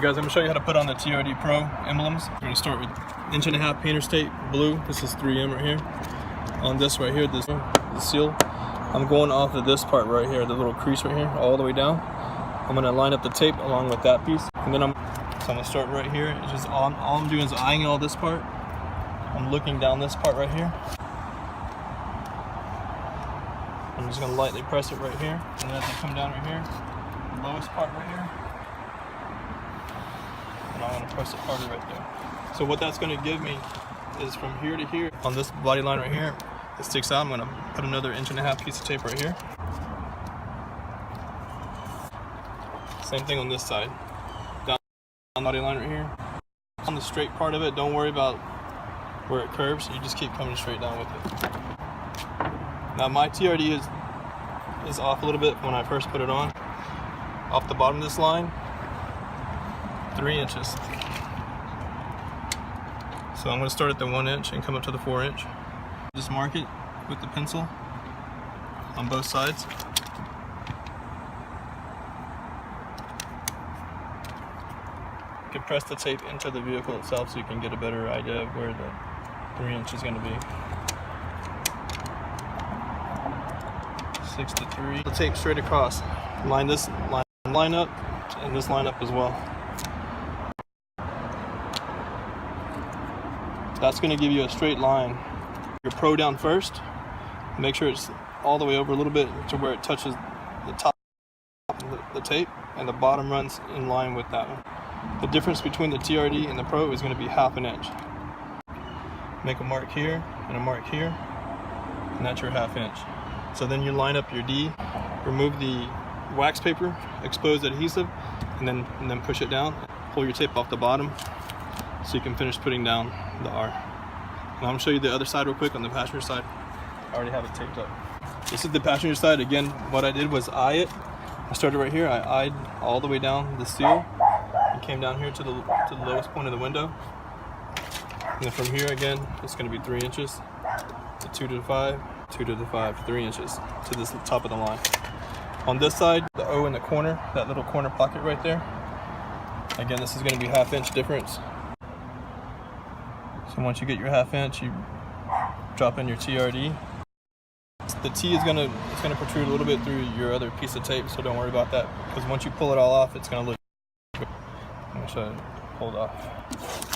guys, I'm going to show you how to put on the TRD Pro emblems. We're going to start with 1.5 inch painter's tape, blue. This is 3M right here. On this right here, the seal, I'm going off of this part right here, the little crease right here, all the way down. I'm going to line up the tape along with that piece, and then I'm going to start right here. It's just all I'm doing is eyeing all this part. I'm looking down this part right here. I'm just going to lightly press it right here, and then as I come down right here, the lowest part right here, and I'm going to press it harder right there. So what that's going to give me is from here to here, on this body line right here, it sticks out. I'm going to put another 1.5 inch piece of tape right here. Same thing on this side. Down the body line right here. On the straight part of it, don't worry about where it curves. You just keep coming straight down with it. Now my TRD is off a little bit when I first put it on. Off the bottom of this line, 3 inches. So I'm going to start at the 1 inch and come up to the 4 inch. Just mark it with the pencil on both sides. You can press the tape into the vehicle itself so you can get a better idea of where the 3 inch is going to be. 6 to 3. The tape straight across. Line this line up and this line up as well. That's going to give you a straight line. Your Pro down first. Make sure it's all the way over a little bit to where it touches the top of the tape, and the bottom runs in line with that one. The difference between the TRD and the Pro is going to be 1/2 inch. Make a mark here and a mark here, and that's your 1/2 inch. So then you line up your D, remove the wax paper, expose the adhesive, and then push it down. Pull your tape off the bottom so you can finish putting down the R. Now I'm going to show you the other side real quick on the passenger side. I already have it taped up. This is the passenger side. Again, what I did was eye it. I started right here. I eyed all the way down the seal and came down here to the lowest point of the window. And then from here again, it's going to be 3 inches to 2 to the 5, 2 to the 5, 3 inches to this top of the line. On this side, the O in the corner, that little corner pocket right there. Again, this is going to be 1/2 inch difference. So once you get your 1/2 inch, you drop in your TRD. The T is gonna protrude a little bit through your other piece of tape, so don't worry about that, because once you pull it all off, it's gonna look good. I'm gonna show you, pull it off.